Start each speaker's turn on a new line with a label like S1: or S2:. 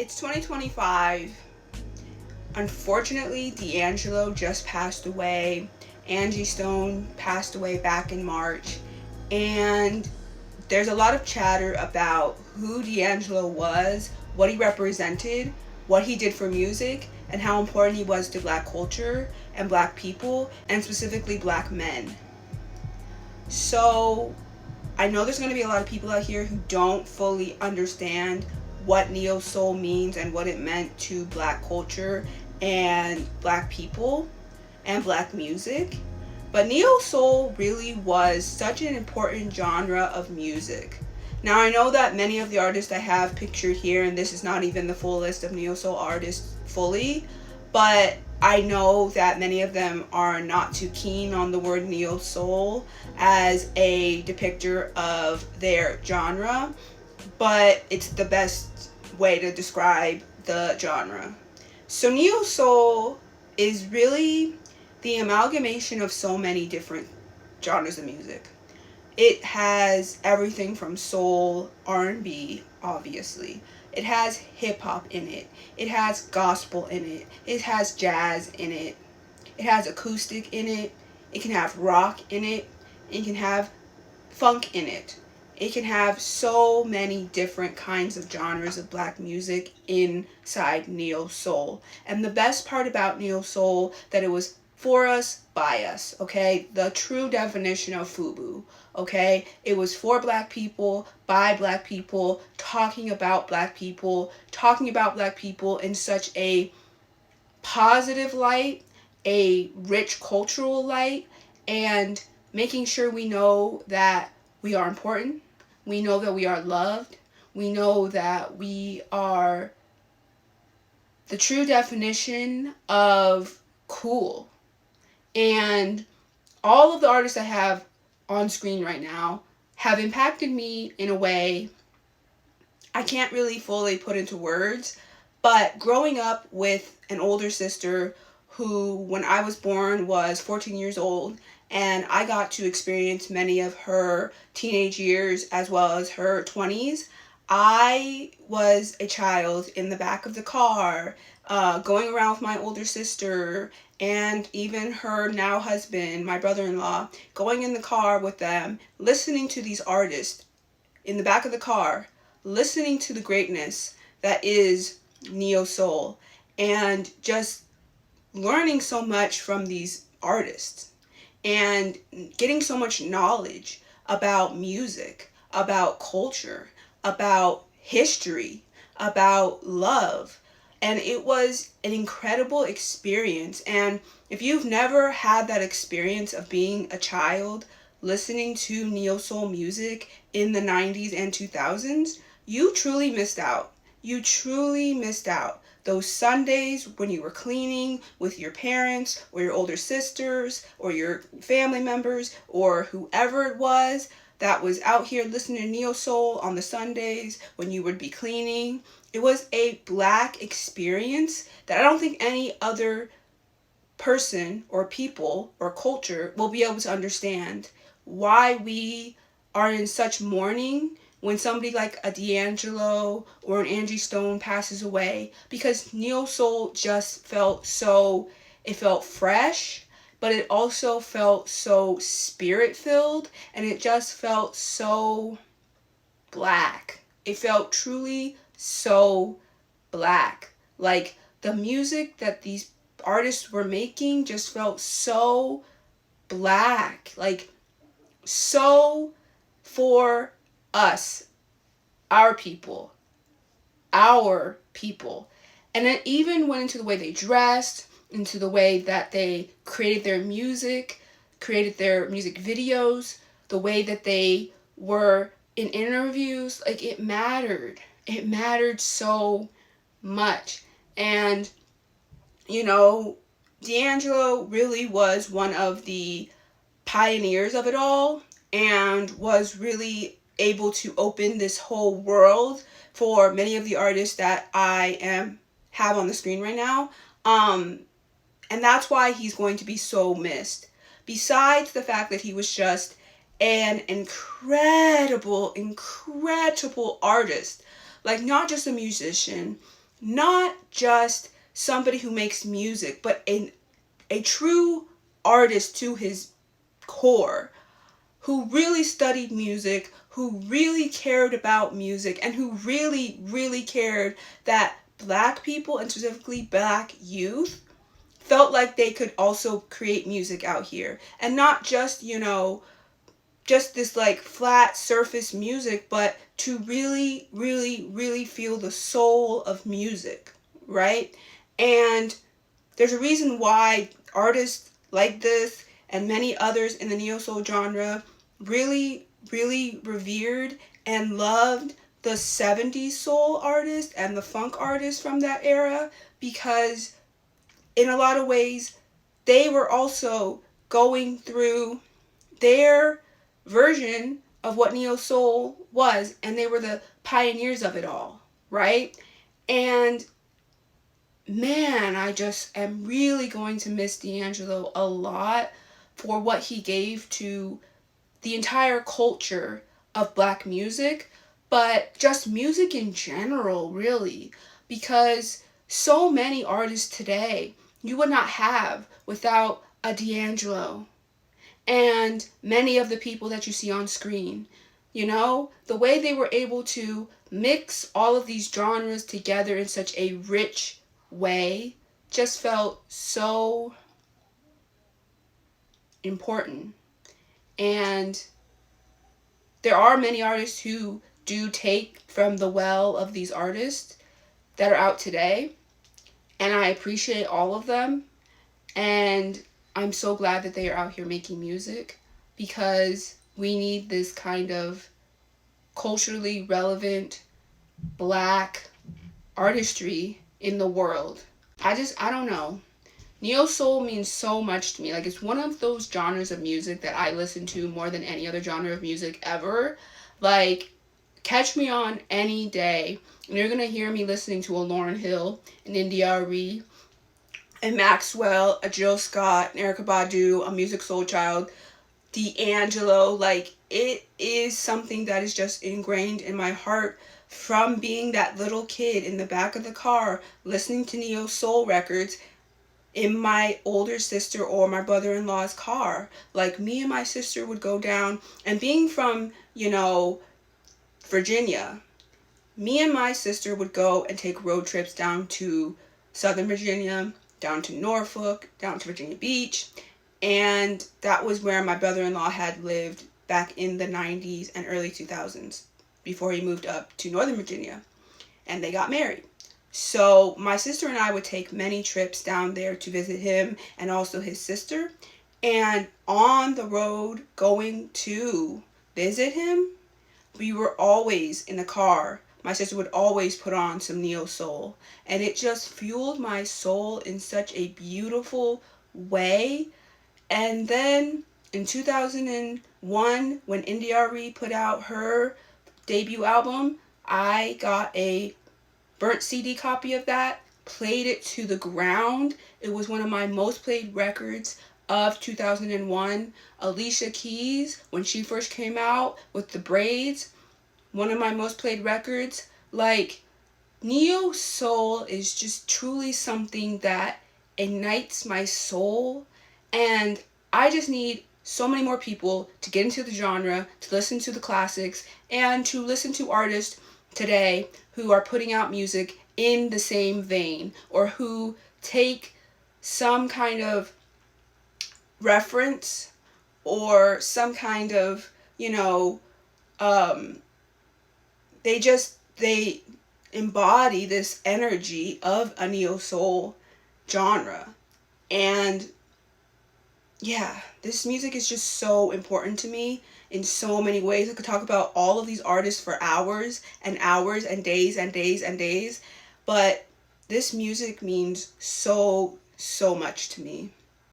S1: It's 2025. Unfortunately, D'Angelo just passed away. Angie Stone passed away back in March. And there's a lot of chatter about who D'Angelo was, what he represented, what he did for music, and how important he was to black culture and black people, and specifically black men. So I know there's going to be a lot of people out here who don't fully understand what neo soul means and what it meant to black culture and black people and black music. But neo soul really was such an important genre of music. Now, I know that many of the artists I have pictured here, and this is not even the full list of neo soul artists fully, but I know that many of them are not too keen on the word neo soul as a depictor of their genre, but it's the best way to describe the genre. So neo soul is really the amalgamation of so many different genres of music. It has everything from soul, R&B, obviously. It has hip hop in it. It has gospel in it. It has jazz in it. It has acoustic in it. It can have rock in it. It can have funk in it. It can have so many different kinds of genres of black music inside neo soul. And the best part about neo soul, that it was for us, by us, okay? The true definition of FUBU, okay? It was for black people, by black people, talking about black people in such a positive light, a rich cultural light, and making sure we know that we are important, we know that we are loved, we know that we are the true definition of cool. And all of the artists I have on screen right now have impacted me in a way I can't really fully put into words. But growing up with an older sister who, when I was born, was 14 years old, and I got to experience many of her teenage years as well as her 20s, I was a child in the back of the car, going around with my older sister and even her now husband, my brother-in-law, going in the car with them, listening to these artists in the back of the car, listening to the greatness that is neo soul, and just learning so much from these artists and getting so much knowledge about music, about culture, about history, about love. And it was an incredible experience. And if you've never had that experience of being a child listening to neo soul music in the 90s and 2000s, you truly missed out. You truly missed out. Those Sundays when you were cleaning with your parents or your older sisters or your family members or whoever it was that was out here listening to neo soul on the Sundays when you would be cleaning. It was a black experience that I don't think any other person or people or culture will be able to understand why we are in such mourning when somebody like a D'Angelo or an Angie Stone passes away, because neo soul just felt so, it felt fresh, but it also felt so spirit filled, and it just felt so black. It felt truly so black. Like the music that these artists were making just felt so black, like so for us, our people. And it even went into the way they dressed, into the way that they created their music videos, the way that they were in interviews. Like it mattered so much. And you know, D'Angelo really was one of the pioneers of it all and was really able to open this whole world for many of the artists that I have on the screen right now. And that's why he's going to be so missed. Besides the fact that he was just an incredible artist. Like, not just a musician, not just somebody who makes music, but a true artist to his core, who really studied music, who really cared about music, and who really, really cared that Black people, and specifically Black youth, felt like they could also create music out here. And not just, just this like flat surface music, but to really, really, really feel the soul of music, right? And there's a reason why artists like this and many others in the neo-soul genre really, really revered and loved the 70s soul artists and the funk artists from that era, because in a lot of ways they were also going through their version of what neo-soul was, and they were the pioneers of it all, right? And man, I just am really going to miss D'Angelo a lot for what he gave to the entire culture of Black music, but just music in general, really, because so many artists today you would not have without a D'Angelo and many of the people that you see on screen. The way they were able to mix all of these genres together in such a rich way just felt so important. And there are many artists who do take from the well of these artists that are out today, and I appreciate all of them, and I'm so glad that they are out here making music, because we need this kind of culturally relevant Black artistry in the world. I don't know. Neo soul means so much to me. Like, it's one of those genres of music that I listen to more than any other genre of music ever. Like, catch me on any day, and you're gonna hear me listening to a Lauryn Hill, an India.Arie, a Maxwell, a Jill Scott, an Erykah Badu, a Music Soul Child, D'Angelo. Like, it is something that is just ingrained in my heart from being that little kid in the back of the car listening to neo soul records in my older sister or my brother-in-law's car. Like, me and my sister would go down, and being from, Virginia, me and my sister would go and take road trips down to Southern Virginia, down to Norfolk, down to Virginia Beach, and that was where my brother-in-law had lived back in the 90s and early 2000s before he moved up to Northern Virginia, and they got married. So my sister and I would take many trips down there to visit him and also his sister, and on the road going to visit him, we were always in the car. My sister would always put on some neo soul, and it just fueled my soul in such a beautiful way. And then in 2001, when India.Arie put out her debut album, I got a burnt CD copy of that, played it to the ground. It was one of my most played records of 2001. Alicia Keys, when she first came out with the braids, one of my most played records. Like, neo soul is just truly something that ignites my soul, and I just need so many more people to get into the genre, to listen to the classics, and to listen to artists today who are putting out music in the same vein, or who take some kind of reference or some kind of, they embody this energy of a neo soul genre. And yeah, this music is just so important to me in so many ways. I could talk about all of these artists for hours and hours and days and days and days, but this music means so, so much to me.